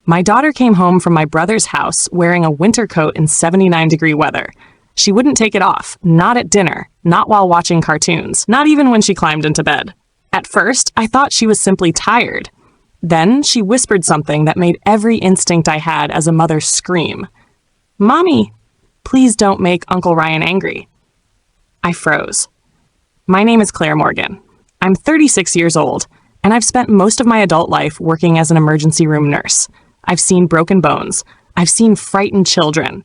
My daughter came home from my brother's house wearing a winter coat in 79-degree weather. She wouldn't take it off, not at dinner, not while watching cartoons, not even when she climbed into bed. At first, I thought she was simply tired. Then she whispered something that made every instinct I had as a mother scream. "Mommy, please don't make Uncle Ryan angry." I froze. My name is Claire Morgan. I'm 36 years old, and I've spent most of my adult life working as an emergency room nurse. I've seen broken bones. I've seen frightened children.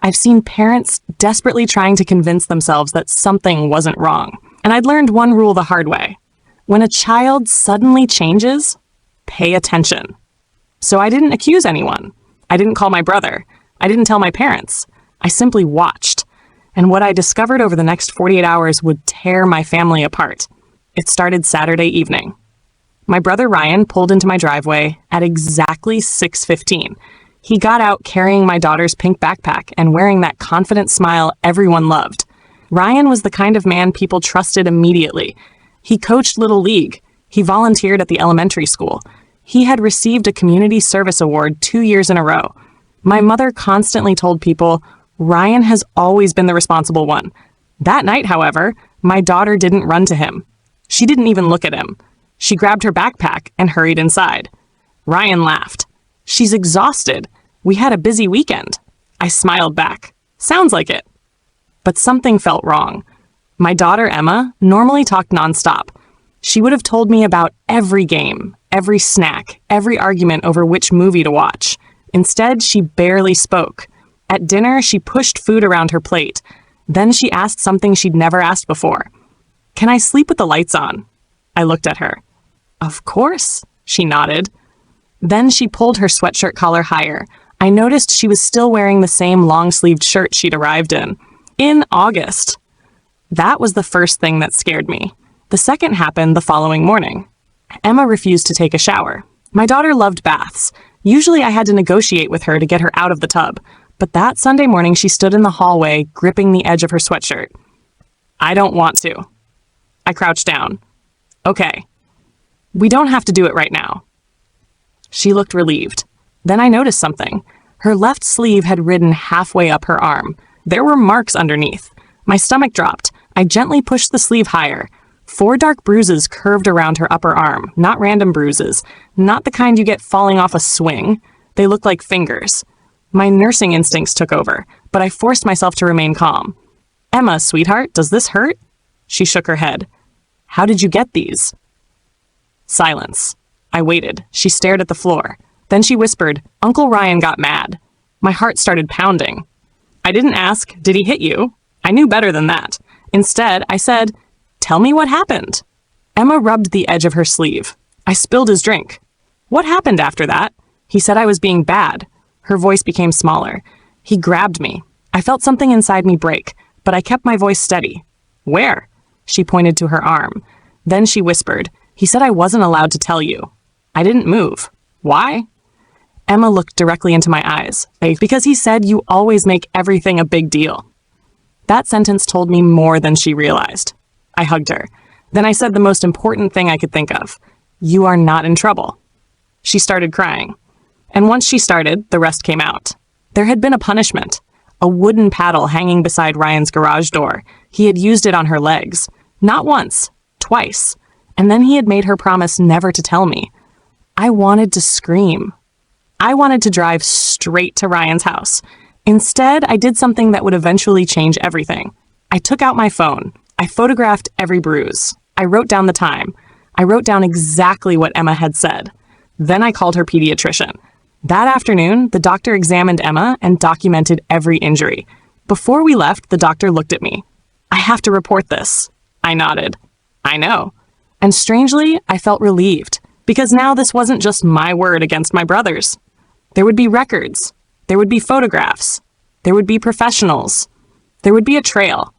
I've seen parents desperately trying to convince themselves that something wasn't wrong. And I'd learned one rule the hard way. When a child suddenly changes, pay attention. So I didn't accuse anyone. I didn't call my brother. I didn't tell my parents. I simply watched. And what I discovered over the next 48 hours would tear my family apart. It started Saturday evening. My brother Ryan pulled into my driveway at exactly 6:15. He got out carrying my daughter's pink backpack and wearing that confident smile everyone loved. Ryan was the kind of man people trusted immediately. He coached Little League. He volunteered at the elementary school. He had received a community service award 2 years in a row. My mother constantly told people, Ryan has always been the responsible one. That night, however, my daughter didn't run to him. She didn't even look at him. She grabbed her backpack and hurried inside. Ryan laughed. "She's exhausted. We had a busy weekend." I smiled back. "Sounds like it." But something felt wrong. My daughter, Emma, normally talked nonstop. She would have told me about every game, every snack, every argument over which movie to watch. Instead, she barely spoke. At dinner, she pushed food around her plate. Then she asked something she'd never asked before. "Can I sleep with the lights on?" I looked at her. "Of course," she nodded. Then she pulled her sweatshirt collar higher. I noticed she was still wearing the same long-sleeved shirt she'd arrived in August. That was the first thing that scared me. The second happened the following morning. Emma refused to take a shower. My daughter loved baths. Usually I had to negotiate with her to get her out of the tub, but that Sunday morning she stood in the hallway, gripping the edge of her sweatshirt. "I don't want to." I crouched down. "Okay. We don't have to do it right now." She looked relieved. Then I noticed something. Her left sleeve had ridden halfway up her arm. There were marks underneath. My stomach dropped. I gently pushed the sleeve higher. 4 dark bruises curved around her upper arm, not random bruises, not the kind you get falling off a swing. They looked like fingers. My nursing instincts took over, but I forced myself to remain calm. "Emma, sweetheart, does this hurt?" She shook her head. "How did you get these?" Silence. I waited. She stared at the floor. Then she whispered, "Uncle Ryan got mad." My heart started pounding. I didn't ask, "Did he hit you?" I knew better than that. Instead, I said, "Tell me what happened." Emma rubbed the edge of her sleeve. "I spilled his drink." "What happened after that?" "He said I was being bad." Her voice became smaller. "He grabbed me. I felt something inside me break, but I kept my voice steady." "Where?" She pointed to her arm. Then she whispered, "He said I wasn't allowed to tell you." I didn't move. "Why?" Emma looked directly into my eyes. "Because he said you always make everything a big deal." That sentence told me more than she realized. I hugged her. Then I said the most important thing I could think of. "You are not in trouble." She started crying. And once she started, the rest came out. There had been a punishment. A wooden paddle hanging beside Ryan's garage door. He had used it on her legs. Not once, twice. And then he had made her promise never to tell me. I wanted to scream. I wanted to drive straight to Ryan's house. Instead, I did something that would eventually change everything. I took out my phone. I photographed every bruise. I wrote down the time. I wrote down exactly what Emma had said. Then I called her pediatrician. That afternoon, the doctor examined Emma and documented every injury. Before we left, the doctor looked at me. "I have to report this." I nodded. "I know." And strangely, I felt relieved, because now this wasn't just my word against my brother's. There would be records. There would be photographs. There would be professionals. There would be a trail.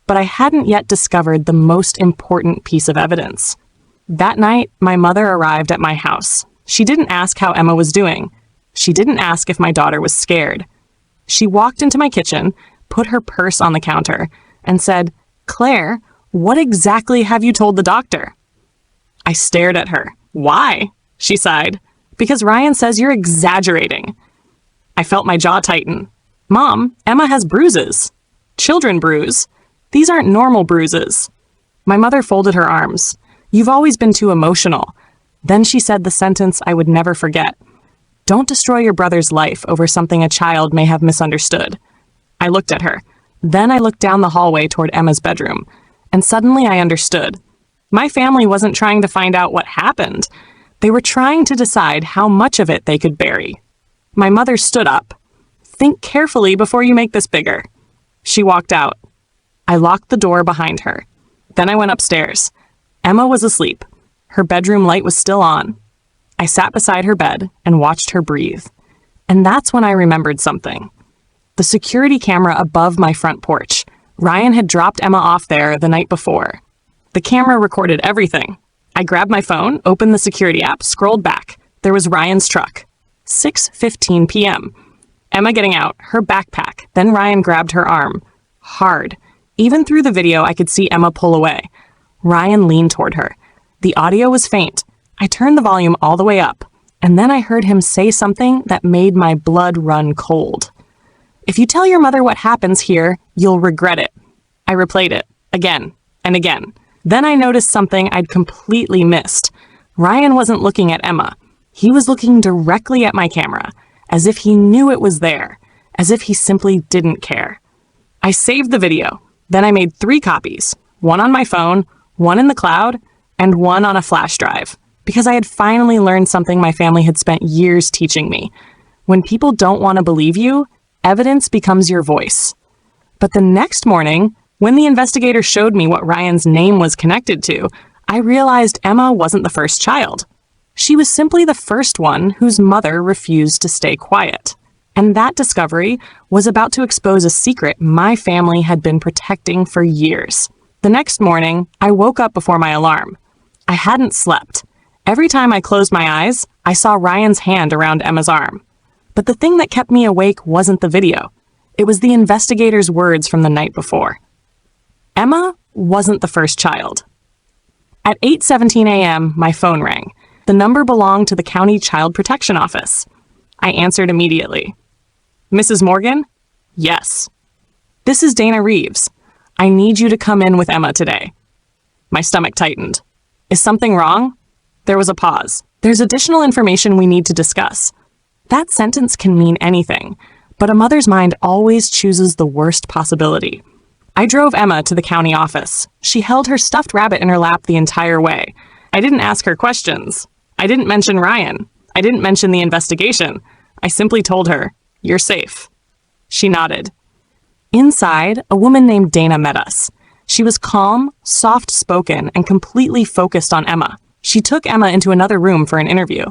But I hadn't yet discovered the most important piece of evidence. That night, my mother arrived at my house. She didn't ask how Emma was doing. She didn't ask if my daughter was scared. She walked into my kitchen, put her purse on the counter, and said, "Claire, what exactly have you told the doctor?" I stared at her. "Why?" She sighed. Because Ryan says you're exaggerating. I felt my jaw tighten. Mom, Emma has bruises. Children bruise. These aren't normal bruises. My mother folded her arms. You've always been too emotional. Then she said the sentence I would never forget. Don't destroy your brother's life over something a child may have misunderstood. I looked at her. Then I looked down the hallway toward Emma's bedroom. And suddenly I understood. My family wasn't trying to find out what happened. They were trying to decide how much of it they could bury. My mother stood up. Think carefully before you make this bigger. She walked out. I locked the door behind her. Then I went upstairs. Emma was asleep. Her bedroom light was still on. I sat beside her bed and watched her breathe. And that's when I remembered something. The security camera above my front porch. Ryan had dropped Emma off there the night before. The camera recorded everything. I grabbed my phone, opened the security app, scrolled back. There was Ryan's truck. 6:15 p.m. Emma getting out, her backpack. Then Ryan grabbed her arm. Hard. Even through the video, I could see Emma pull away. Ryan leaned toward her. The audio was faint. I turned the volume all the way up, and then I heard him say something that made my blood run cold. If you tell your mother what happens here, you'll regret it. I replayed it, again and again. Then I noticed something I'd completely missed. Ryan wasn't looking at Emma. He was looking directly at my camera, as if he knew it was there, as if he simply didn't care. I saved the video. Then I made 3 copies, one on my phone, one in the cloud, and one on a flash drive, because I had finally learned something my family had spent years teaching me. When people don't want to believe you, evidence becomes your voice. But the next morning, when the investigator showed me what Ryan's name was connected to, I realized Emma wasn't the first child. She was simply the first one whose mother refused to stay quiet. And that discovery was about to expose a secret my family had been protecting for years. The next morning, I woke up before my alarm. I hadn't slept. Every time I closed my eyes, I saw Ryan's hand around Emma's arm. But the thing that kept me awake wasn't the video. It was the investigator's words from the night before. Emma wasn't the first child. At 8:17 a.m., my phone rang. The number belonged to the County Child Protection Office. I answered immediately. Mrs. Morgan? Yes. This is Dana Reeves. I need you to come in with Emma today. My stomach tightened. Is something wrong? There was a pause. There's additional information we need to discuss. That sentence can mean anything, but a mother's mind always chooses the worst possibility. I drove Emma to the county office. She held her stuffed rabbit in her lap the entire way. I didn't ask her questions. I didn't mention Ryan. I didn't mention the investigation. I simply told her, "You're safe." She nodded. Inside, a woman named Dana met us. She was calm, soft-spoken, and completely focused on Emma. She took Emma into another room for an interview.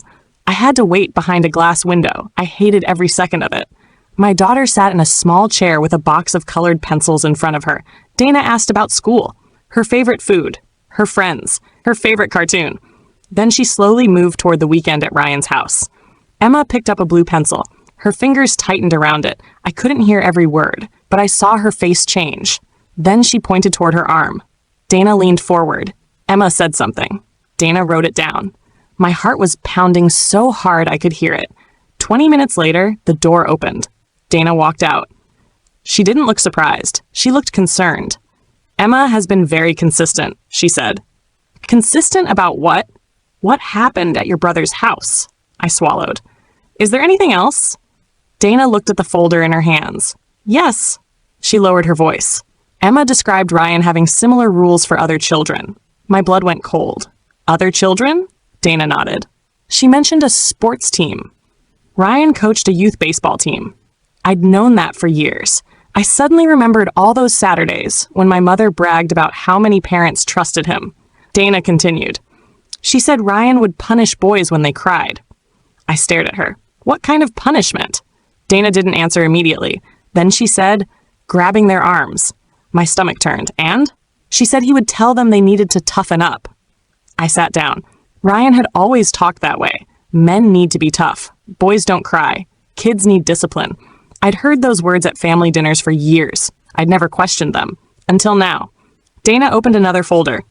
I had to wait behind a glass window. I hated every second of it. My daughter sat in a small chair with a box of colored pencils in front of her. Dana asked about school, her favorite food, her friends, her favorite cartoon. Then she slowly moved toward the weekend at Ryan's house. Emma picked up a blue pencil. Her fingers tightened around it. I couldn't hear every word, but I saw her face change. Then she pointed toward her arm. Dana leaned forward. Emma said something. Dana wrote it down. My heart was pounding so hard I could hear it. 20 minutes later, the door opened. Dana walked out. She didn't look surprised. She looked concerned. Emma has been very consistent, she said. Consistent about what? What happened at your brother's house? I swallowed. Is there anything else? Dana looked at the folder in her hands. Yes. She lowered her voice. Emma described Ryan having similar rules for other children. My blood went cold. Other children? Dana nodded. She mentioned a sports team. Ryan coached a youth baseball team. I'd known that for years. I suddenly remembered all those Saturdays when my mother bragged about how many parents trusted him. Dana continued. She said Ryan would punish boys when they cried. I stared at her. What kind of punishment? Dana didn't answer immediately. Then she said, grabbing their arms. My stomach turned. And? She said he would tell them they needed to toughen up. I sat down. Ryan had always talked that way. Men need to be tough. Boys don't cry. Kids need discipline. I'd heard those words at family dinners for years. I'd never questioned them. Until now. Dana opened another folder.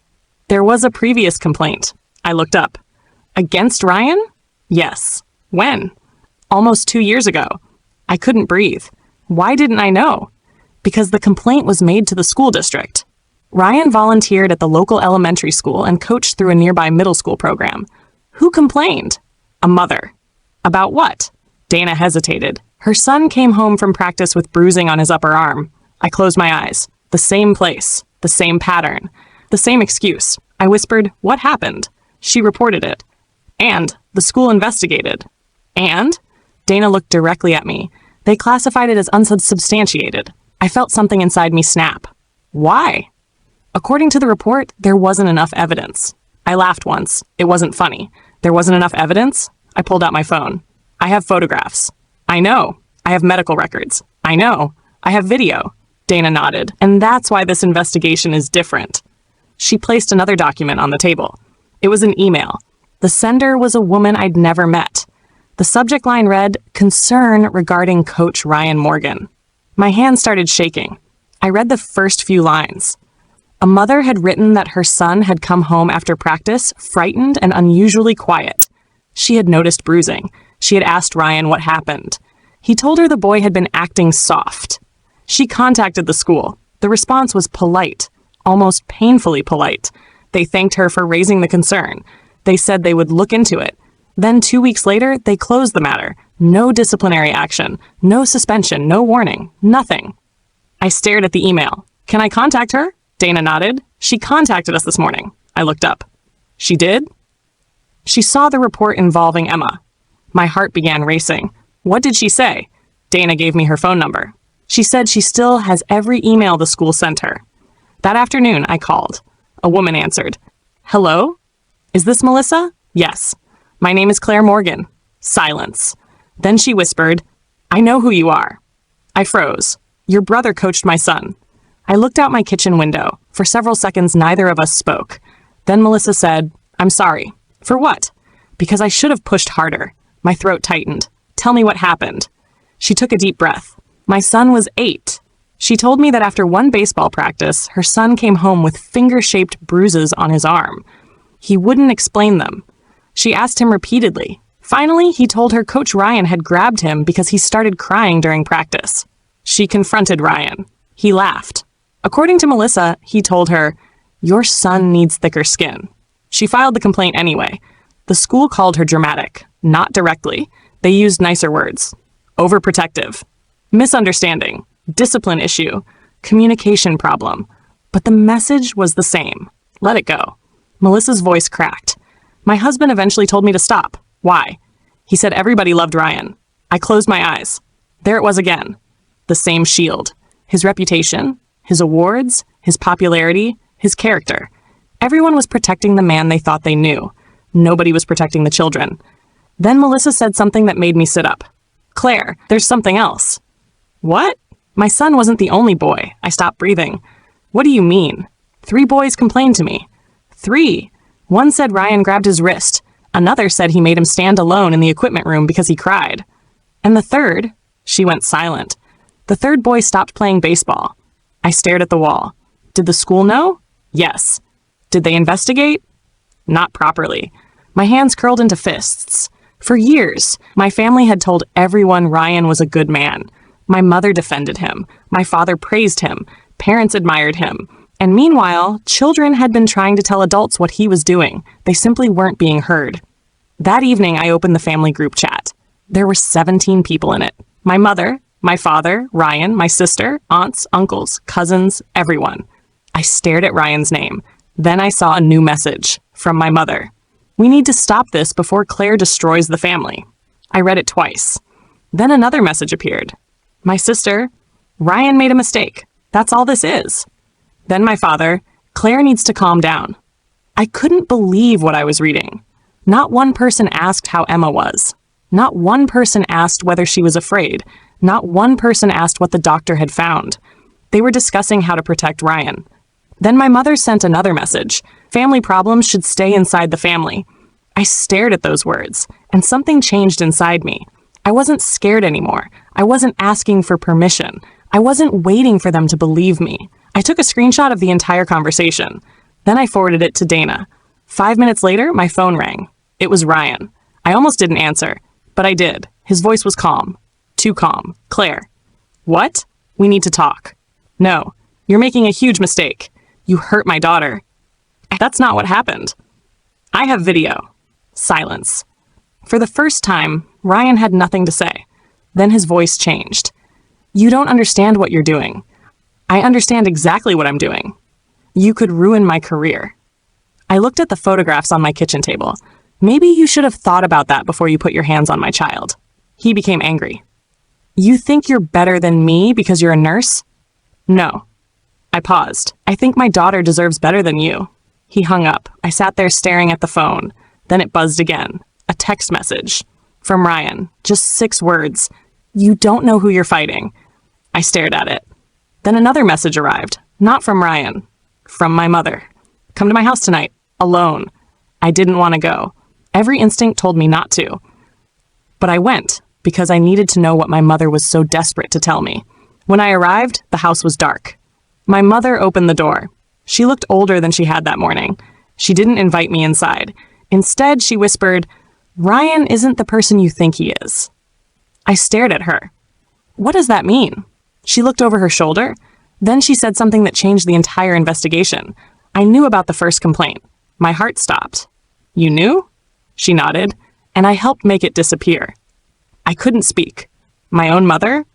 There was a previous complaint. I looked up. Against Ryan? Yes. When? Almost 2 years ago. I couldn't breathe. Why didn't I know? Because the complaint was made to the school district. Ryan volunteered at the local elementary school and coached through a nearby middle school program. Who complained? A mother. About what? Dana hesitated. Her son came home from practice with bruising on his upper arm. I closed my eyes. The same place. The same pattern. The same excuse. I whispered, "What happened?" She reported it. And the school investigated. And? Dana looked directly at me. They classified it as unsubstantiated. I felt something inside me snap. Why? According to the report, there wasn't enough evidence. I laughed once. It wasn't funny. There wasn't enough evidence? I pulled out my phone. I have photographs. I know. I have medical records. I know. I have video. Dana nodded. And that's why this investigation is different. She placed another document on the table. It was an email. The sender was a woman I'd never met. The subject line read, "Concern regarding Coach Ryan Morgan." My hand started shaking. I read the first few lines. A mother had written that her son had come home after practice, frightened and unusually quiet. She had noticed bruising. She had asked Ryan what happened. He told her the boy had been acting soft. She contacted the school. The response was polite, almost painfully polite. They thanked her for raising the concern. They said they would look into it. Then 2 weeks later, they closed the matter. No disciplinary action, no suspension, no warning, nothing. I stared at the email. "Can I contact her?" Dana nodded. "She contacted us this morning." I looked up. "She did?" "She saw the report involving Emma." My heart began racing. "What did she say?" Dana gave me her phone number. She said she still has every email the school sent her. That afternoon, I called. A woman answered. "Hello? Is this Melissa?" "Yes." "My name is Claire Morgan." Silence. Then she whispered, "I know who you are." I froze. "Your brother coached my son." I looked out my kitchen window. For several seconds, neither of us spoke. Then Melissa said, "I'm sorry." "For what?" "Because I should have pushed harder." My throat tightened. "Tell me what happened." She took a deep breath. "My son was 8. She told me that after one baseball practice, her son came home with finger-shaped bruises on his arm. He wouldn't explain them. She asked him repeatedly. Finally, he told her Coach Ryan had grabbed him because he started crying during practice. She confronted Ryan. He laughed. According to Melissa, he told her, "Your son needs thicker skin." She filed the complaint anyway. The school called her dramatic, not directly. They used nicer words. Overprotective. Misunderstanding. Discipline issue. Communication problem. But the message was the same. Let it go. Melissa's voice cracked. My husband eventually told me to stop. Why? He said everybody loved Ryan. I closed my eyes. There it was again. The same shield. His reputation, his awards, his popularity, his character. Everyone was protecting the man they thought they knew. Nobody was protecting the children. Then Melissa said something that made me sit up. "Claire, there's something else." "What?" "My son wasn't the only boy." I stopped breathing. "What do you mean?" "3 boys complained to me." 3. One said Ryan grabbed his wrist. Another said he made him stand alone in the equipment room because he cried. And the third, she went silent. The third boy stopped playing baseball. I stared at the wall. Did the school know? Yes. Did they investigate? Not properly. My hands curled into fists. For years, my family had told everyone Ryan was a good man. My mother defended him. My father praised him. Parents admired him. And meanwhile, children had been trying to tell adults what he was doing. They simply weren't being heard. That evening, I opened the family group chat. There were 17 people in it. My mother, my father, Ryan, my sister, aunts, uncles, cousins, everyone. I stared at Ryan's name. Then I saw a new message from my mother. "We need to stop this before Claire destroys the family." I read it twice. Then another message appeared. My sister, "Ryan made a mistake. That's all this is." Then my father, "Claire needs to calm down." I couldn't believe what I was reading. Not one person asked how Emma was. Not one person asked whether she was afraid. Not one person asked what the doctor had found. They were discussing how to protect Ryan. Then my mother sent another message. Family problems should stay inside the family. I stared at those words, and something changed inside me. I wasn't scared anymore. I wasn't asking for permission. I wasn't waiting for them to believe me. I took a screenshot of the entire conversation. Then I forwarded it to Dana. 5 minutes later, my phone rang. It was Ryan. I almost didn't answer, But I did. His voice was calm. Too calm. Claire. What? We need to talk. No. You're making a huge mistake. You hurt my daughter. That's not what happened. I have video. Silence. For the first time, Ryan had nothing to say. Then his voice changed. You don't understand what you're doing. I understand exactly what I'm doing. You could ruin my career. I looked at the photographs on my kitchen table. Maybe you should have thought about that before you put your hands on my child. He became angry. You think you're better than me because you're a nurse? No. I paused. I think my daughter deserves better than you. He hung up. I sat there staring at the phone. Then it buzzed again. A text message. From Ryan. Just 6 words. You don't know who you're fighting. I stared at it. Then another message arrived. Not from Ryan. From my mother. Come to my house tonight. Alone. I didn't want to go. Every instinct told me not to. But I went, because I needed to know what my mother was so desperate to tell me. When I arrived, the house was dark. My mother opened the door. She looked older than she had that morning. She didn't invite me inside. Instead, she whispered, Ryan isn't the person you think he is. I stared at her. What does that mean? She looked over her shoulder. Then she said something that changed the entire investigation. I knew about the first complaint. My heart stopped. You knew? She nodded, and I helped make it disappear. I couldn't speak. My own mother?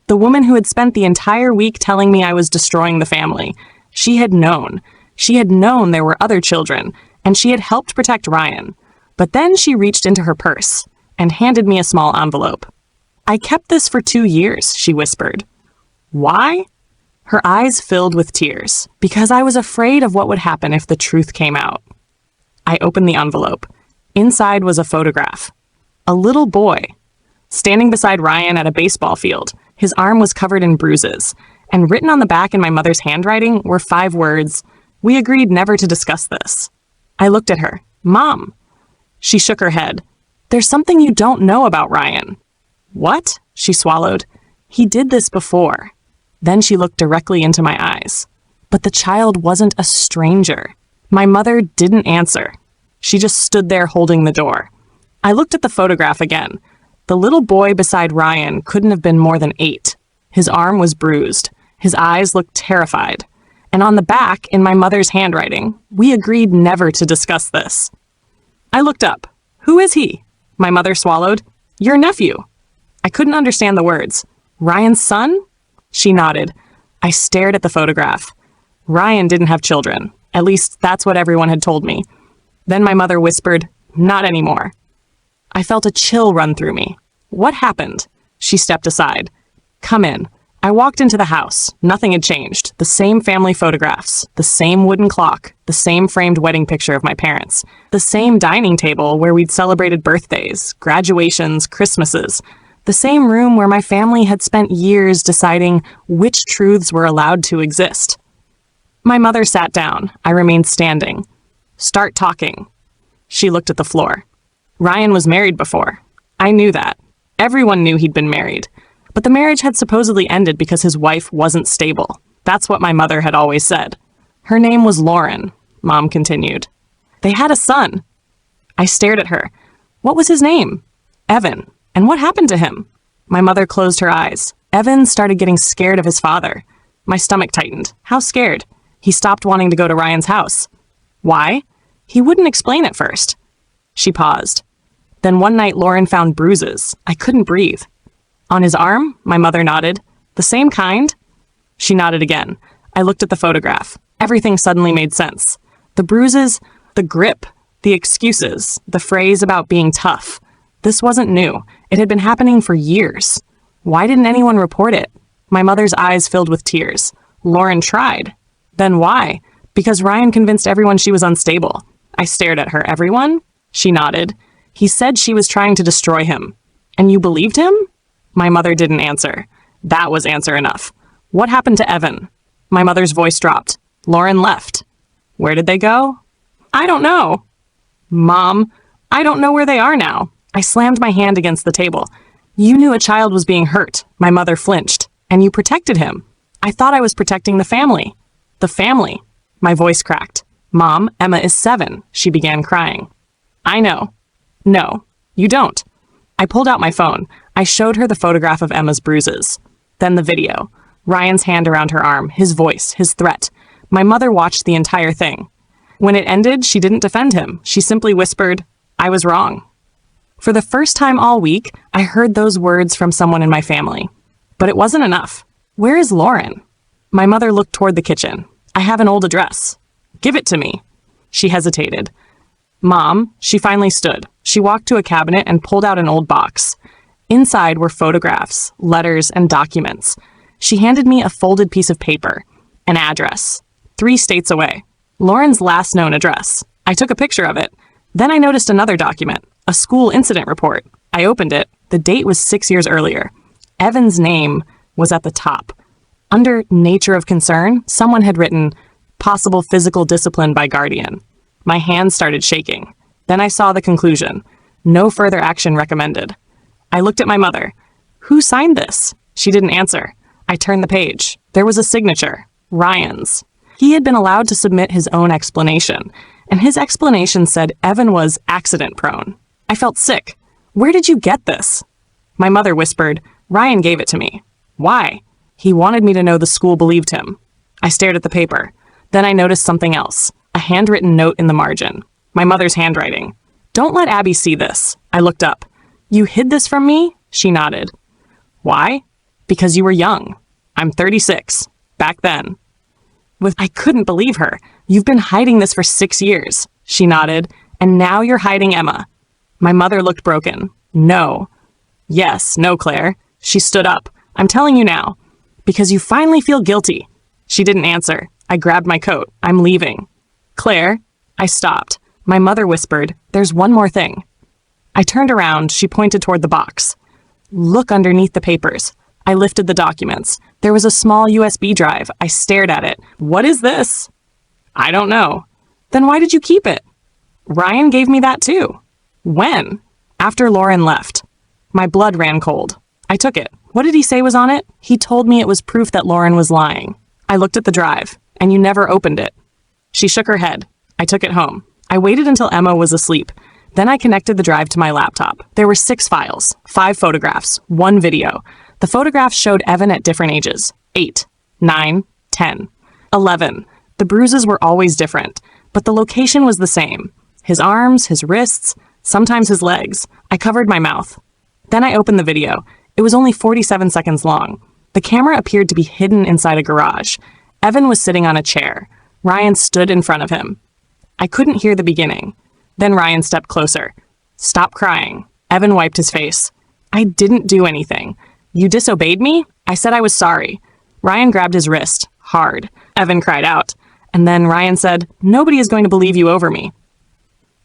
The woman who had spent the entire week telling me I was destroying the family. She had known. She had known there were other children, and she had helped protect Ryan. But then she reached into her purse and handed me a small envelope. I kept this for 2 years, she whispered. Why? Her eyes filled with tears, because I was afraid of what would happen if the truth came out. I opened the envelope. Inside was a photograph. A little boy, standing beside Ryan at a baseball field. His arm was covered in bruises, and written on the back in my mother's handwriting were 5 words, "We agreed never to discuss this." I looked at her. Mom. She shook her head. There's something you don't know about Ryan. What? She swallowed. He did this before. Then she looked directly into my eyes. But the child wasn't a stranger. My mother didn't answer. She just stood there holding the door. I looked at the photograph again. The little boy beside Ryan couldn't have been more than 8. His arm was bruised. His eyes looked terrified. And on the back, in my mother's handwriting, we agreed never to discuss this. I looked up. Who is he? My mother swallowed. Your nephew. I couldn't understand the words. Ryan's son? She nodded. I stared at the photograph. Ryan didn't have children. At least that's what everyone had told me. Then my mother whispered, not anymore. I felt a chill run through me. What happened? She stepped aside. Come in. I walked into the house. Nothing had changed. The same family photographs, the same wooden clock, the same framed wedding picture of my parents, the same dining table where we'd celebrated birthdays, graduations, Christmases, the same room where my family had spent years deciding which truths were allowed to exist. My mother sat down. I remained standing. Start talking. She looked at the floor. Ryan was married before. I knew that. Everyone knew he'd been married. But the marriage had supposedly ended because his wife wasn't stable. That's what my mother had always said. Her name was Lauren, Mom continued. They had a son. I stared at her. What was his name? Evan. And what happened to him? My mother closed her eyes. Evan started getting scared of his father. My stomach tightened. How scared? He stopped wanting to go to Ryan's house. Why? He wouldn't explain at first. She paused. Then one night Lauren found bruises. I couldn't breathe. On his arm? My mother nodded. The same kind? She nodded again. I looked at the photograph. Everything suddenly made sense. The bruises, the grip, the excuses, the phrase about being tough. This wasn't new. It had been happening for years. Why didn't anyone report it? My mother's eyes filled with tears. Lauren tried. Then why? Because Ryan convinced everyone she was unstable. I stared at her. Everyone? She nodded. He said she was trying to destroy him. And you believed him? My mother didn't answer. That was answer enough. What happened to Evan? My mother's voice dropped. Lauren left. Where did they go? I don't know. Mom, I don't know where they are now. I slammed my hand against the table. You knew a child was being hurt. My mother flinched. And you protected him. I thought I was protecting the family. The family. My voice cracked. Mom, Emma is 7. She began crying. I know. No, you don't. I pulled out my phone. I showed her the photograph of Emma's bruises. Then the video. Ryan's hand around her arm, his voice, his threat. My mother watched the entire thing. When it ended, she didn't defend him. She simply whispered, "I was wrong." For the first time all week, I heard those words from someone in my family. But it wasn't enough. Where is Lauren? My mother looked toward the kitchen. "I have an old address." "Give it to me." She hesitated. "Mom," she finally stood. She walked to a cabinet and pulled out an old box. Inside were photographs, letters, and documents. She handed me a folded piece of paper, an address, 3 states away. Lauren's last known address. I took a picture of it. Then I noticed another document, a school incident report. I opened it. The date was 6 years earlier. Evan's name was at the top. Under nature of concern, someone had written, possible physical discipline by guardian. My hands started shaking. Then I saw the conclusion. No further action recommended. I looked at my mother. "Who signed this?" She didn't answer. I turned the page. There was a signature. Ryan's. He had been allowed to submit his own explanation, and his explanation said Evan was accident-prone. I felt sick. "Where did you get this?" My mother whispered, "Ryan gave it to me." "Why?" "He wanted me to know the school believed him." I stared at the paper. Then I noticed something else, a handwritten note in the margin. My mother's handwriting. "Don't let Abby see this." I looked up. "You hid this from me?" She nodded. "Why?" "Because you were young. I'm 36. Back then." I couldn't believe her. "You've been hiding this for 6 years." She nodded. "And now you're hiding Emma." My mother looked broken. "No." "Yes, no, Claire." She stood up. "I'm telling you now. Because you finally feel guilty." She didn't answer. I grabbed my coat. "I'm leaving." "Claire." I stopped. My mother whispered, "There's one more thing." I turned around. She pointed toward the box. "Look underneath the papers." I lifted the documents. There was a small USB drive. I stared at it. "What is this?" "I don't know." "Then why did you keep it?" "Ryan gave me that too." "When?" "After Lauren left." My blood ran cold. I took it. "What did he say was on it?" "He told me it was proof that Lauren was lying." I looked at the drive. "And you never opened it." She shook her head. I took it home. I waited until Emma was asleep. Then I connected the drive to my laptop. There were 6 files, 5 photographs, 1 video. The photographs showed Evan at different ages, 8, 9, 10, 11. The bruises were always different, but the location was the same. His arms, his wrists, sometimes his legs. I covered my mouth. Then I opened the video. It was only 47 seconds long. The camera appeared to be hidden inside a garage. Evan was sitting on a chair. Ryan stood in front of him. I couldn't hear the beginning. Then Ryan stepped closer. "Stop crying." Evan wiped his face. "I didn't do anything. You disobeyed me?" I said I was sorry. Ryan grabbed his wrist, hard. Evan cried out. And then Ryan said, "Nobody is going to believe you over me."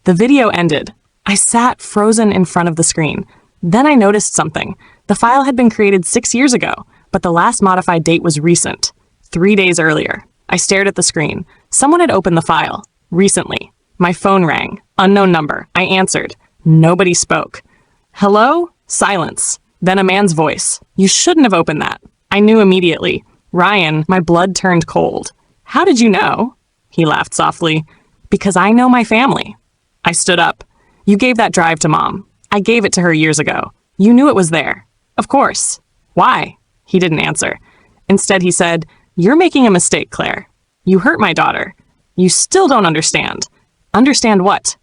The video ended. I sat frozen in front of the screen. Then I noticed something. The file had been created 6 years ago, but the last modified date was recent, 3 days earlier. I stared at the screen. Someone had opened the file. Recently. My phone rang. Unknown number. I answered. Nobody spoke. "Hello?" Silence. Then a man's voice. "You shouldn't have opened that." I knew immediately. Ryan, my blood turned cold. "How did you know?" He laughed softly. "Because I know my family." I stood up. "You gave that drive to Mom. I gave it to her years ago. You knew it was there." "Of course." "Why?" He didn't answer. Instead, he said, "You're making a mistake, Claire. You hurt my daughter. You still don't understand." "Understand what?"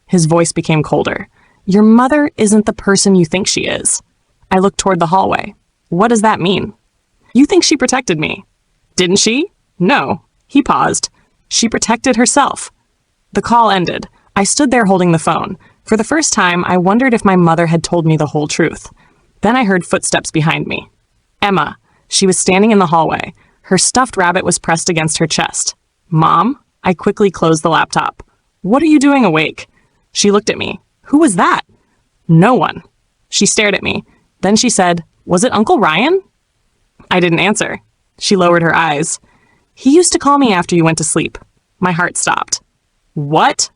His voice became colder. "Your mother isn't the person you think she is." I looked toward the hallway. "What does that mean?" "You think she protected me." "Didn't she?" "No." He paused. "She protected herself." The call ended. I stood there holding the phone. For the first time, I wondered if my mother had told me the whole truth. Then I heard footsteps behind me. Emma. She was standing in the hallway. Her stuffed rabbit was pressed against her chest. "Mom?" I quickly closed the laptop. "What are you doing awake?" She looked at me. "Who was that?" "No one." She stared at me. Then she said, "Was it Uncle Ryan?" I didn't answer. She lowered her eyes. "He used to call me after you went to sleep." My heart stopped. "What?"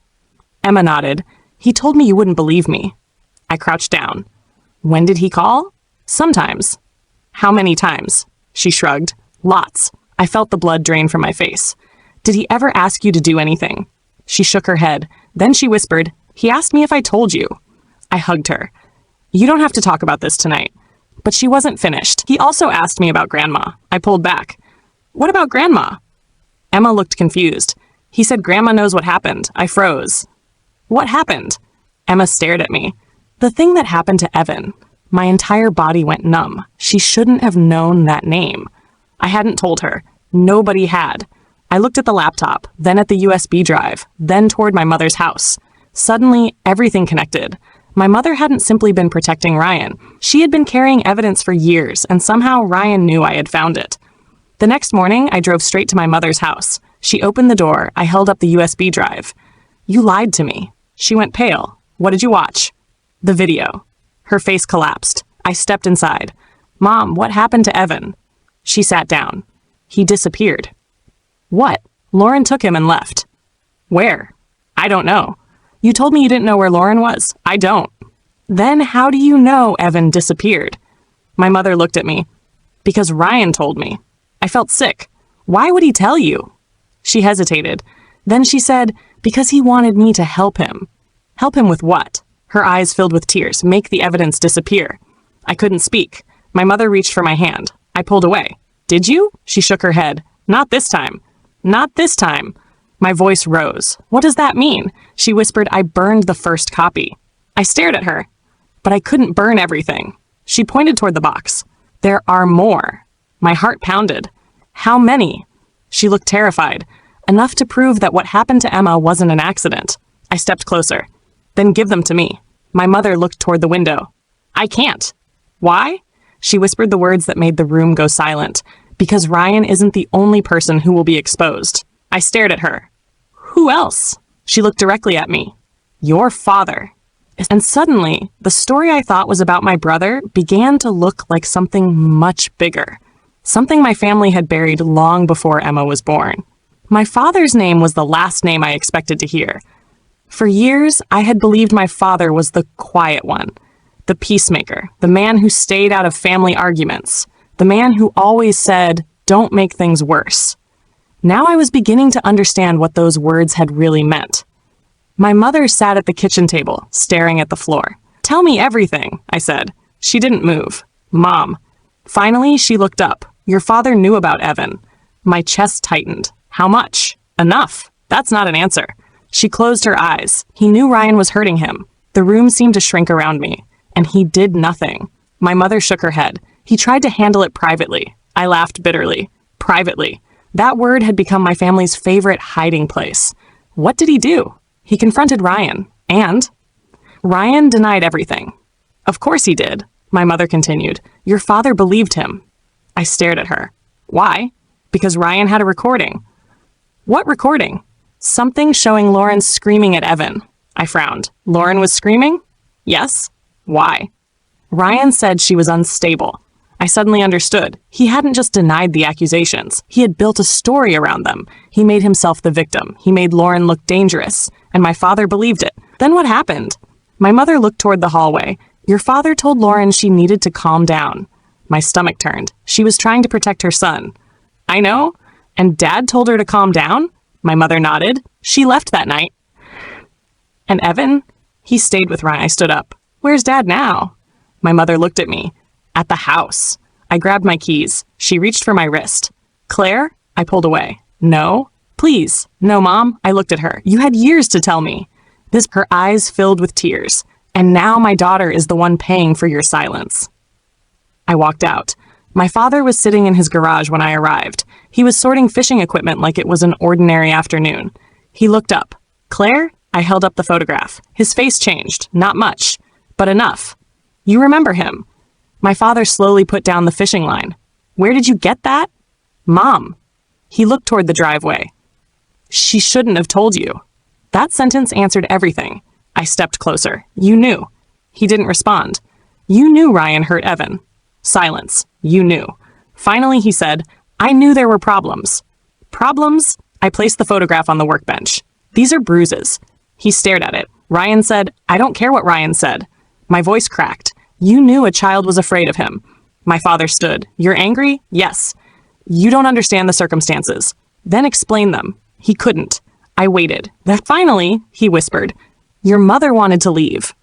Emma nodded. "He told me you wouldn't believe me." I crouched down. "When did he call?" "Sometimes." "How many times?" She shrugged. "Lots." I felt the blood drain from my face. "Did he ever ask you to do anything?" She shook her head. Then she whispered, "He asked me if I told you." I hugged her. You don't have to talk about this tonight. But she wasn't finished. He also asked me about Grandma. I pulled back. What about Grandma? Emma looked confused. He said Grandma knows what happened. I froze. What happened? Emma stared at me. The thing that happened to Evan. My entire body went numb. She shouldn't have known that name. I hadn't told her. Nobody had. I looked at the laptop, then at the USB drive, then toward my mother's house. Suddenly, everything connected. My mother hadn't simply been protecting Ryan. She had been carrying evidence for years, and somehow Ryan knew I had found it. The next morning, I drove straight to my mother's house. She opened the door. I held up the USB drive. You lied to me. She went pale. What did you watch? The video. Her face collapsed. I stepped inside. Mom, what happened to Evan? She sat down. He disappeared. What? Lauren took him and left. Where? I don't know. You told me you didn't know where Lauren was. I don't. Then how do you know Evan disappeared? My mother looked at me. Because Ryan told me. I felt sick. Why would he tell you? She hesitated. Then she said, because he wanted me to help him. Help him with what? Her eyes filled with tears. Make the evidence disappear. I couldn't speak. My mother reached for my hand. I pulled away. Did you? She shook her head. Not this time. Not this time. My voice rose. What does that mean? She whispered, I burned the first copy. I stared at her. But I couldn't burn everything. She pointed toward the box. There are more. My heart pounded. How many? She looked terrified. Enough to prove that what happened to Emma wasn't an accident. I stepped closer. Then give them to me. My mother looked toward the window. I can't. Why? She whispered the words that made the room go silent. Because Ryan isn't the only person who will be exposed. I stared at her. Who else? She looked directly at me. Your father. And suddenly, the story I thought was about my brother began to look like something much bigger. Something my family had buried long before Emma was born. My father's name was the last name I expected to hear. For years, I had believed my father was the quiet one, the peacemaker, the man who stayed out of family arguments, the man who always said, don't make things worse. Now I was beginning to understand what those words had really meant. My mother sat at the kitchen table, staring at the floor. Tell me everything, I said. She didn't move. Mom. Finally, she looked up. Your father knew about Evan. My chest tightened. How much? Enough. That's not an answer. She closed her eyes. He knew Ryan was hurting him. The room seemed to shrink around me, and he did nothing. My mother shook her head. He tried to handle it privately. I laughed bitterly. Privately. That word had become my family's favorite hiding place. What did he do? He confronted Ryan, and Ryan denied everything. Of course he did, my mother continued. Your father believed him. I stared at her. Why? Because Ryan had a recording. What recording? Something showing Lauren screaming at Evan. I frowned. Lauren was screaming? Yes. Why? Ryan said she was unstable. I suddenly understood. He hadn't just denied the accusations. He had built a story around them. He made himself the victim. He made Lauren look dangerous. And my father believed it. Then what happened? My mother looked toward the hallway. Your father told Lauren she needed to calm down. My stomach turned. She was trying to protect her son. I know. And Dad told her to calm down? My mother nodded. She left that night. And Evan? He stayed with Ryan. I stood up. Where's Dad now? My mother looked at me. At the house. I grabbed my keys. She reached for my wrist. Claire? I pulled away. No. Please. No, Mom. I looked at her. You had years to tell me. Her eyes filled with tears. And now my daughter is the one paying for your silence. I walked out. My father was sitting in his garage when I arrived. He was sorting fishing equipment like it was an ordinary afternoon. He looked up. Claire? I held up the photograph. His face changed. Not much. But enough. You remember him. My father slowly put down the fishing line. Where did you get that? Mom. He looked toward the driveway. She shouldn't have told you. That sentence answered everything. I stepped closer. You knew. He didn't respond. You knew Ryan hurt Evan. Silence. You knew. Finally, he said, I knew there were problems. Problems? I placed the photograph on the workbench. These are bruises. He stared at it. Ryan said, I don't care what Ryan said. My voice cracked. You knew a child was afraid of him. My father stood. You're angry? Yes. You don't understand the circumstances. Then explain them. He couldn't. I waited. Then finally, he whispered, your mother wanted to leave.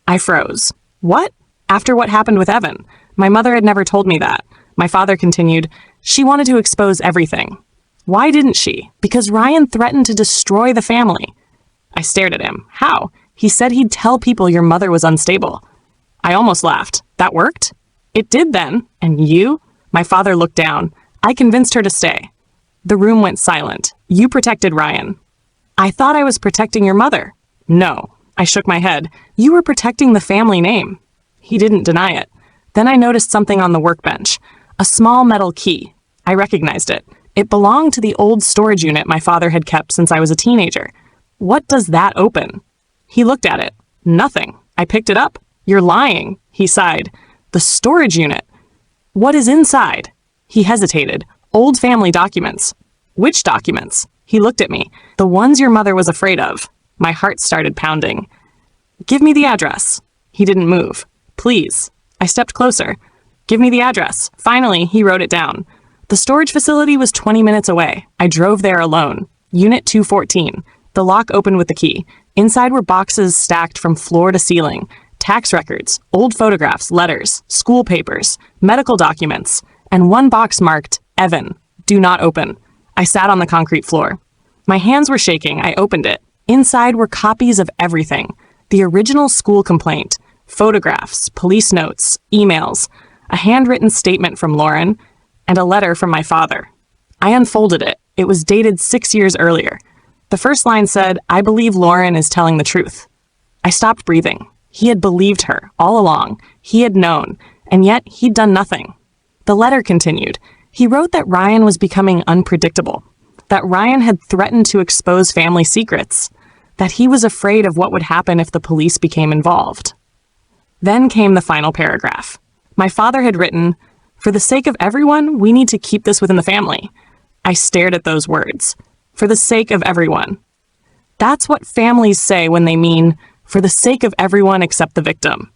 I froze. What? After what happened with Evan, my mother had never told me that. My father continued, she wanted to expose everything. Why didn't she? Because Ryan threatened to destroy the family. I stared at him. How? He said he'd tell people your mother was unstable. I almost laughed. That worked? It did then. And you? My father looked down. I convinced her to stay. The room went silent. You protected Ryan. I thought I was protecting your mother. No. I shook my head. You were protecting the family name. He didn't deny it. Then I noticed something on the workbench. A small metal key. I recognized it. It belonged to the old storage unit my father had kept since I was a teenager. What does that open? He looked at it. Nothing. I picked it up. You're lying, he sighed. The storage unit. What is inside? He hesitated. Old family documents. Which documents? He looked at me. The ones your mother was afraid of. My heart started pounding. Give me the address. He didn't move. Please. I stepped closer. Give me the address. Finally, he wrote it down. The storage facility was 20 minutes away. I drove there alone. Unit 214. The lock opened with the key. Inside were boxes stacked from floor to ceiling. Tax records, old photographs, letters, school papers, medical documents, and one box marked, Evan, do not open. I sat on the concrete floor. My hands were shaking. I opened it. Inside were copies of everything. The original school complaint, photographs, police notes, emails, a handwritten statement from Lauren, and a letter from my father. I unfolded it. It was dated 6 years earlier. The first line said, I believe Lauren is telling the truth. I stopped breathing. He had believed her all along. He had known, and yet he'd done nothing. The letter continued. He wrote that Ryan was becoming unpredictable, that Ryan had threatened to expose family secrets, that he was afraid of what would happen if the police became involved. Then came the final paragraph. My father had written, for the sake of everyone, we need to keep this within the family. I stared at those words. For the sake of everyone. That's what families say when they mean, for the sake of everyone except the victim.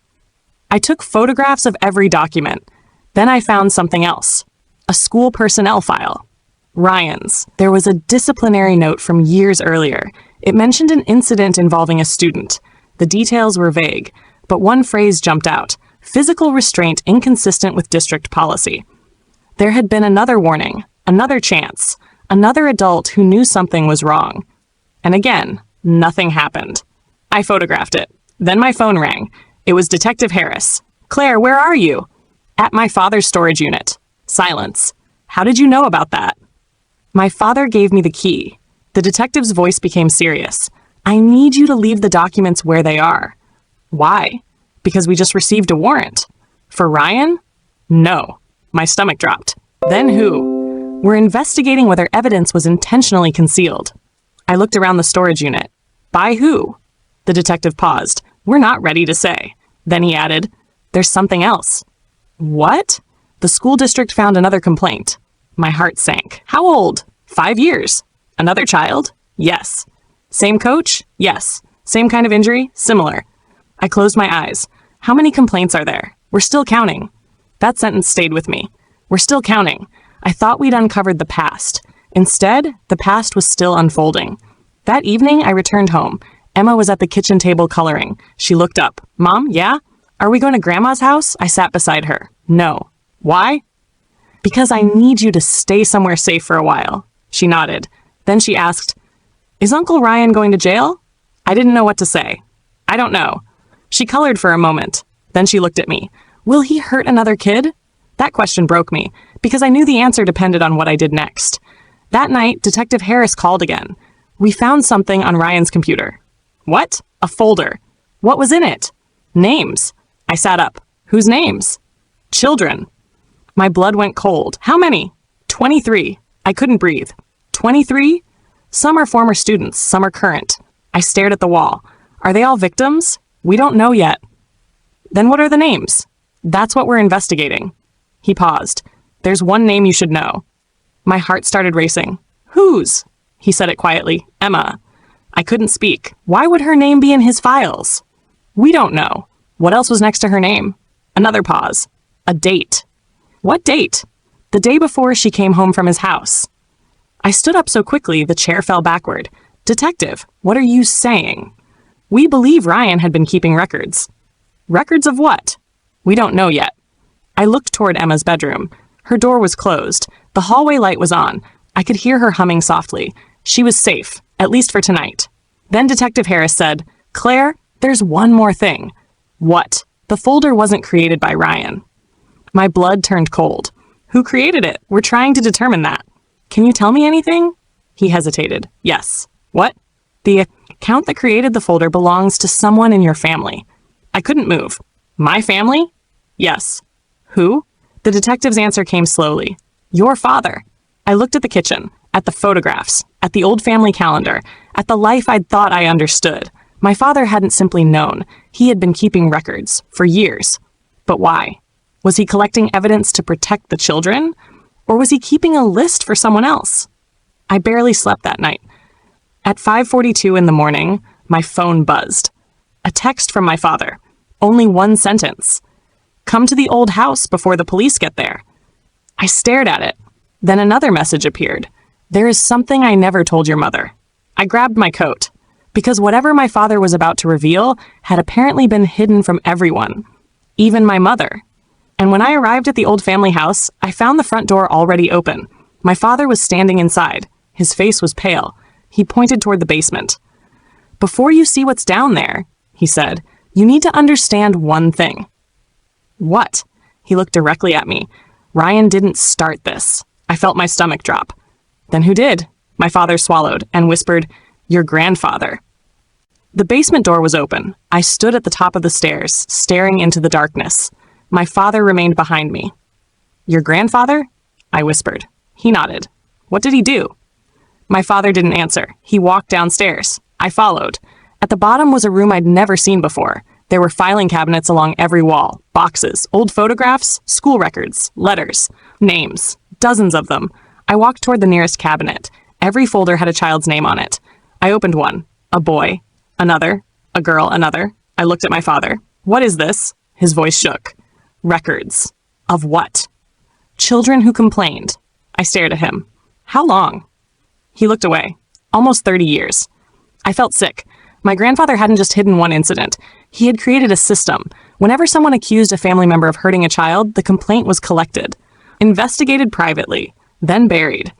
I took photographs of every document. Then I found something else. A school personnel file. Ryan's. There was a disciplinary note from years earlier. It mentioned an incident involving a student. The details were vague, but one phrase jumped out. Physical restraint inconsistent with district policy. There had been another warning, another chance, another adult who knew something was wrong. And again, nothing happened. I photographed it. Then my phone rang. It was Detective Harris. Claire, where are you? At my father's storage unit. Silence. How did you know about that? My father gave me the key. The detective's voice became serious. I need you to leave the documents where they are. Why? Because we just received a warrant. For Ryan? No. My stomach dropped. Then who? We're investigating whether evidence was intentionally concealed. I looked around the storage unit. By who? The detective paused. We're not ready to say. Then he added, there's something else. What? The school district found another complaint. My heart sank. How old? 5 years. Another child? Yes. Same coach? Yes. Same kind of injury? Similar. I closed my eyes. How many complaints are there? We're still counting. That sentence stayed with me. We're still counting. I thought we'd uncovered the past. Instead, the past was still unfolding. That evening, I returned home. Emma was at the kitchen table coloring. She looked up. Mom, yeah? Are we going to Grandma's house? I sat beside her. No. Why? Because I need you to stay somewhere safe for a while. She nodded. Then she asked, is Uncle Ryan going to jail? I didn't know what to say. I don't know. She colored for a moment. Then she looked at me. Will he hurt another kid? That question broke me, because I knew the answer depended on what I did next. That night, Detective Harris called again. We found something on Ryan's computer. What? A folder. What was in it? Names. I sat up. Whose names? Children. My blood went cold. How many? 23. I couldn't breathe. 23? Some are former students, some are current. I stared at the wall. Are they all victims? We don't know yet. Then what are the names? That's what we're investigating. He paused. There's one name you should know. My heart started racing. Whose? He said it quietly. Emma. I couldn't speak. Why would her name be in his files? We don't know. What else was next to her name? Another pause. A date. What date? The day before she came home from his house. I stood up so quickly the chair fell backward. Detective, what are you saying? We believe Ryan had been keeping records. Records of what? We don't know yet. I looked toward Emma's bedroom. Her door was closed. The hallway light was on. I could hear her humming softly. She was safe, at least for tonight. Then Detective Harris said, "Claire, there's one more thing." "What?" "The folder wasn't created by Ryan." My blood turned cold. "Who created it? We're trying to determine that." "Can you tell me anything?" He hesitated. "Yes." "What?" "The account that created the folder belongs to someone in your family." I couldn't move. "My family?" "Yes." "Who?" The detective's answer came slowly. "Your father." I looked at the kitchen, at the photographs, at the old family calendar, at the life I'd thought I understood. My father hadn't simply known. He had been keeping records for years. But why? Was he collecting evidence to protect the children? Or was he keeping a list for someone else? I barely slept that night. At 5:42 in the morning, my phone buzzed. A text from my father. Only one sentence. "Come to the old house before the police get there." I stared at it. Then another message appeared. "There is something I never told your mother." I grabbed my coat, because whatever my father was about to reveal had apparently been hidden from everyone, even my mother. And when I arrived at the old family house, I found the front door already open. My father was standing inside. His face was pale. He pointed toward the basement. "Before you see what's down there," he said, "you need to understand one thing." "What?" He looked directly at me. "Ryan didn't start this." I felt my stomach drop. "Then who did?" My father swallowed and whispered, "Your grandfather." The basement door was open. I stood at the top of the stairs, staring into the darkness. My father remained behind me. "Your grandfather?" I whispered. He nodded. "What did he do?" My father didn't answer. He walked downstairs. I followed. At the bottom was a room I'd never seen before. There were filing cabinets along every wall, boxes, old photographs, school records, letters, names, dozens of them. I walked toward the nearest cabinet. Every folder had a child's name on it. I opened one. A boy. Another. A girl. Another. I looked at my father. "What is this?" His voice shook. "Records." "Of what?" "Children who complained." I stared at him. "How long?" He looked away. "Almost 30 years." I felt sick. My grandfather hadn't just hidden one incident. He had created a system. Whenever someone accused a family member of hurting a child, the complaint was collected, investigated privately, then buried.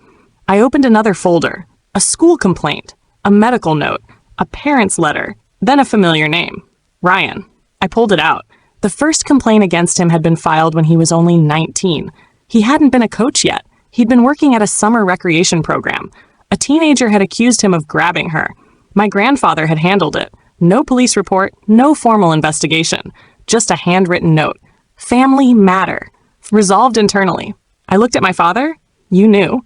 I opened another folder. A school complaint, a medical note, a parent's letter, then a familiar name. Ryan. I pulled it out. The first complaint against him had been filed when he was only 19. He hadn't been a coach yet. He'd been working at a summer recreation program. A teenager had accused him of grabbing her. My grandfather had handled it. No police report, no formal investigation, just a handwritten note. Family matter. Resolved internally. I looked at my father. "You knew."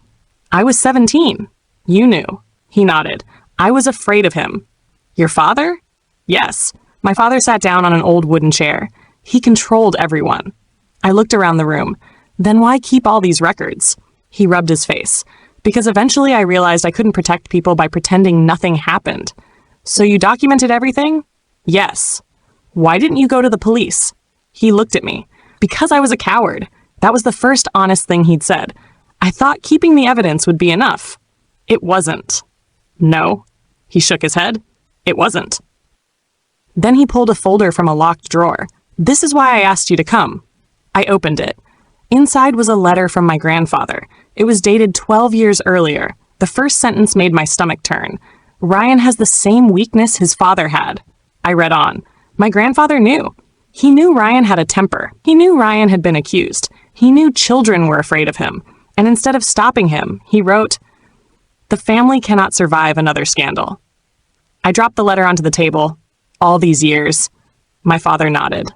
"I was 17. "You knew." He nodded. "I was afraid of him." "Your father?" "Yes." My father sat down on an old wooden chair. He controlled everyone. I looked around the room. "Then why keep all these records?" He rubbed his face. "Because eventually I realized I couldn't protect people by pretending nothing happened." "So you documented everything?" "Yes." "Why didn't you go to the police?" He looked at me. "Because I was a coward." That was the first honest thing he'd said. I thought keeping the evidence would be enough. It wasn't. "No." He shook his head. "It wasn't." Then he pulled a folder from a locked drawer. "This is why I asked you to come." I opened it. Inside was a letter from my grandfather. It was dated 12 years earlier. The first sentence made my stomach turn. "Ryan has the same weakness his father had." I read on. My grandfather knew. He knew Ryan had a temper. He knew Ryan had been accused. He knew children were afraid of him. And instead of stopping him, he wrote, "The family cannot survive another scandal." I dropped the letter onto the table. "All these years." My father nodded.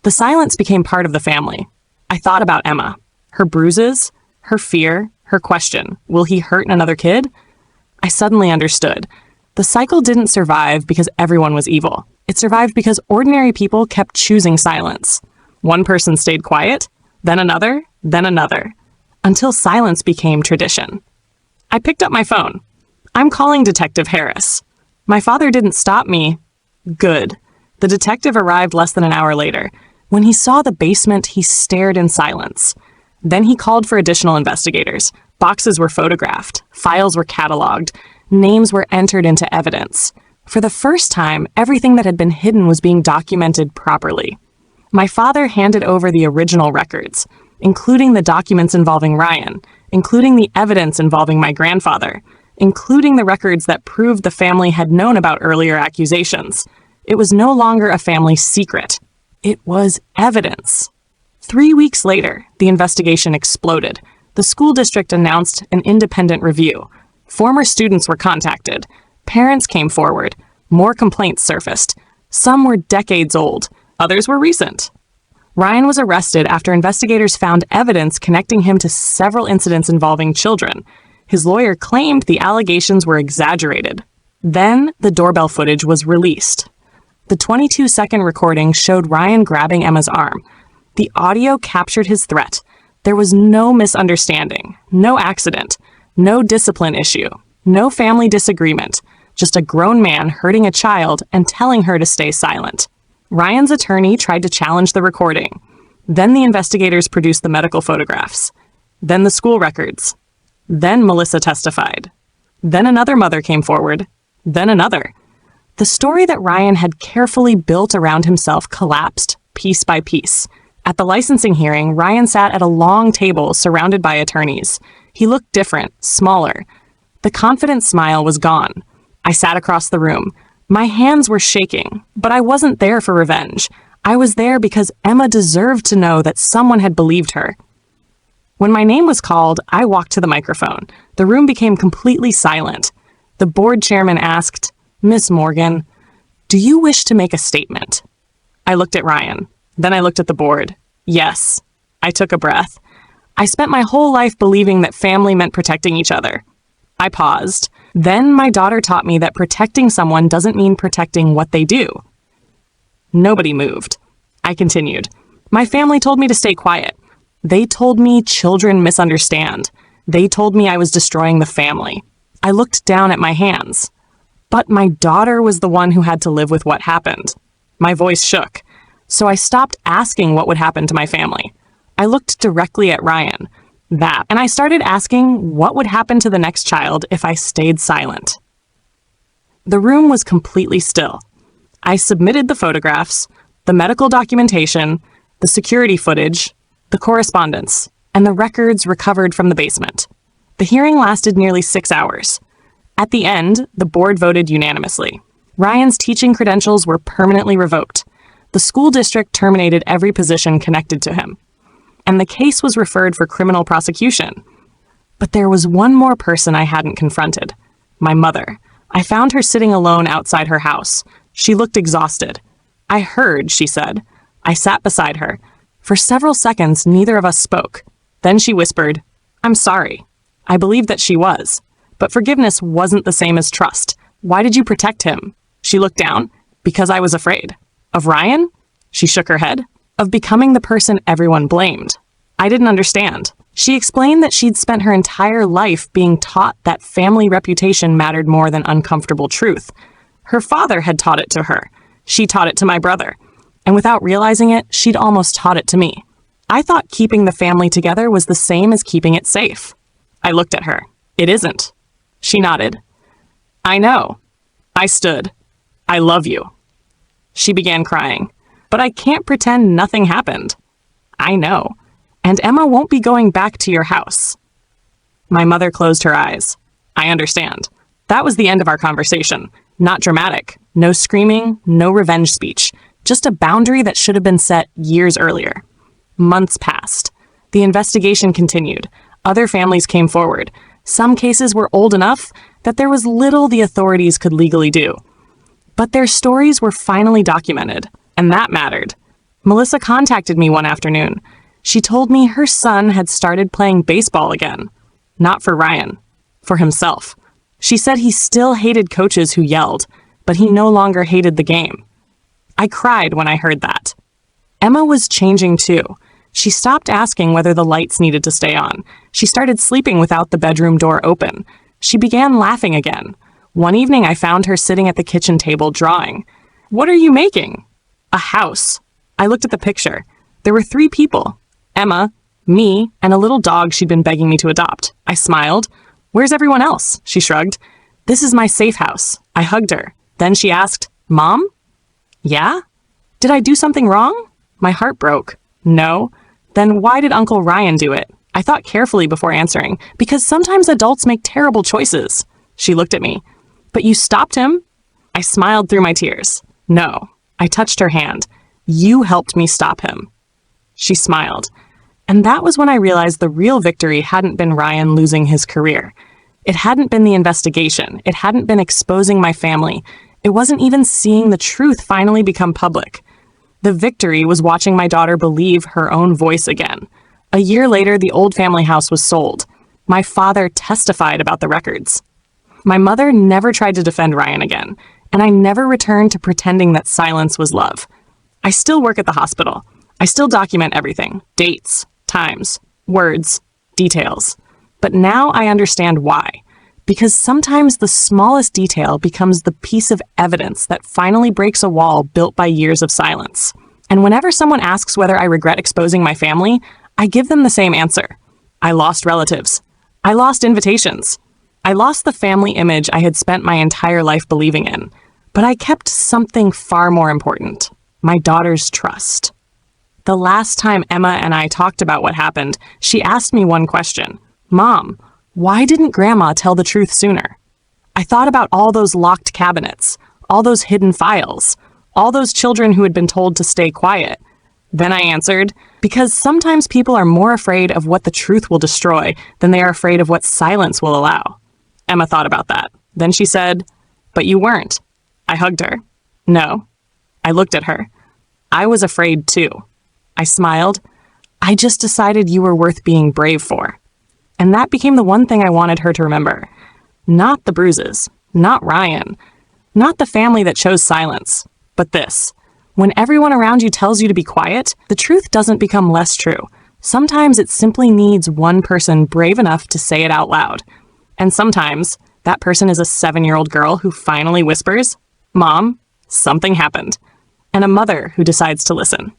The silence became part of the family. I thought about Emma. Her bruises, her fear, her question, will he hurt another kid? I suddenly understood. The cycle didn't survive because everyone was evil. It survived because ordinary people kept choosing silence. One person stayed quiet, then another, until silence became tradition. I picked up my phone. "I'm calling Detective Harris." My father didn't stop me. Good. The detective arrived less than an hour later. When he saw the basement, he stared in silence. Then he called for additional investigators. Boxes were photographed. Files were cataloged. Names were entered into evidence. For the first time, everything that had been hidden was being documented properly. My father handed over the original records, including the documents involving Ryan, including the evidence involving my grandfather, including the records that proved the family had known about earlier accusations. It was no longer a family secret. It was evidence. 3 weeks later, the investigation exploded. The school district announced an independent review. Former students were contacted. Parents came forward. More complaints surfaced. Some were decades old. Others were recent. Ryan was arrested after investigators found evidence connecting him to several incidents involving children. His lawyer claimed the allegations were exaggerated. Then, the doorbell footage was released. The 22-second recording showed Ryan grabbing Emma's arm. The audio captured his threat. There was no misunderstanding, no accident, no discipline issue, no family disagreement, just a grown man hurting a child and telling her to stay silent. Ryan's attorney tried to challenge the recording. Then the investigators produced the medical photographs. Then the school records. Then Melissa testified. Then another mother came forward. Then another. The story that Ryan had carefully built around himself collapsed piece by piece. At the licensing hearing, Ryan sat at a long table surrounded by attorneys. He looked different, smaller. The confident smile was gone. I sat across the room. My hands were shaking, but I wasn't there for revenge. I was there because Emma deserved to know that someone had believed her. When my name was called, I walked to the microphone. The room became completely silent. The board chairman asked, "Miss Morgan, do you wish to make a statement?" I looked at Ryan. Then I looked at the board. Yes. I took a breath. I spent my whole life believing that family meant protecting each other. I paused. Then my daughter taught me that protecting someone doesn't mean protecting what they do. Nobody moved. I continued. My family told me to stay quiet. They told me children misunderstand. They told me I was destroying the family. I looked down at my hands. But my daughter was the one who had to live with what happened. My voice shook. So I stopped asking what would happen to my family. I looked directly at Ryan. And I started asking what would happen to the next child if I stayed silent. The room was completely still. I submitted the photographs, the medical documentation, the security footage, the correspondence, and the records recovered from the basement. The hearing lasted nearly 6 hours. At the end, the board voted unanimously. Ryan's teaching credentials were permanently revoked. The school district terminated every position connected to him. And the case was referred for criminal prosecution. But there was one more person I hadn't confronted. My mother. I found her sitting alone outside her house. She looked exhausted. "I heard," she said. I sat beside her. For several seconds, neither of us spoke. Then she whispered, "I'm sorry." I believed that she was. But forgiveness wasn't the same as trust. Why did you protect him? She looked down. Because I was afraid. Of Ryan? She shook her head. Of becoming the person everyone blamed. I didn't understand. She explained that she'd spent her entire life being taught that family reputation mattered more than uncomfortable truth. Her father had taught it to her. She taught it to my brother. And without realizing it, she'd almost taught it to me. I thought keeping the family together was the same as keeping it safe. I looked at her. It isn't. She nodded. I know. I stood. I love you. She began crying. But I can't pretend nothing happened. I know. And Emma won't be going back to your house. My mother closed her eyes. I understand. That was the end of our conversation. Not dramatic. No screaming, no revenge speech. Just a boundary that should have been set years earlier. Months passed. The investigation continued. Other families came forward. Some cases were old enough that there was little the authorities could legally do. But their stories were finally documented, and that mattered. Melissa contacted me one afternoon. She told me her son had started playing baseball again. Not for Ryan, for himself. She said he still hated coaches who yelled, but he no longer hated the game. I cried when I heard that. Emma was changing too. She stopped asking whether the lights needed to stay on. She started sleeping without the bedroom door open. She began laughing again. One evening I found her sitting at the kitchen table drawing. "What are you making?" "A house." I looked at the picture. There were 3 people. Emma, me, and a little dog she'd been begging me to adopt. I smiled. "Where's everyone else?" She shrugged. "This is my safe house." I hugged her. Then she asked, "Mom?" "Yeah?" "Did I do something wrong?" My heart broke. No? Then why did Uncle Ryan do it? I thought carefully before answering, because sometimes adults make terrible choices. She looked at me. But you stopped him? I smiled through my tears. No. I touched her hand. You helped me stop him. She smiled. And that was when I realized the real victory hadn't been Ryan losing his career. It hadn't been the investigation. It hadn't been exposing my family. It wasn't even seeing the truth finally become public. The victory was watching my daughter believe her own voice again. A year later, the old family house was sold. My father testified about the records. My mother never tried to defend Ryan again, and I never returned to pretending that silence was love. I still work at the hospital. I still document everything: dates, times, words, details. But now I understand why. Because sometimes the smallest detail becomes the piece of evidence that finally breaks a wall built by years of silence. And whenever someone asks whether I regret exposing my family, I give them the same answer. I lost relatives. I lost invitations. I lost the family image I had spent my entire life believing in. But I kept something far more important: my daughter's trust. The last time Emma and I talked about what happened, she asked me one question. Mom, why didn't Grandma tell the truth sooner? I thought about all those locked cabinets, all those hidden files, all those children who had been told to stay quiet. Then I answered, because sometimes people are more afraid of what the truth will destroy than they are afraid of what silence will allow. Emma thought about that. Then she said, but you weren't. I hugged her. No. I looked at her. I was afraid too. I smiled. I just decided you were worth being brave for. And that became the one thing I wanted her to remember. Not the bruises, not Ryan, not the family that chose silence, but this. When everyone around you tells you to be quiet, the truth doesn't become less true. Sometimes it simply needs one person brave enough to say it out loud. And sometimes that person is a 7-year-old girl who finally whispers, Mom, something happened. And a mother who decides to listen.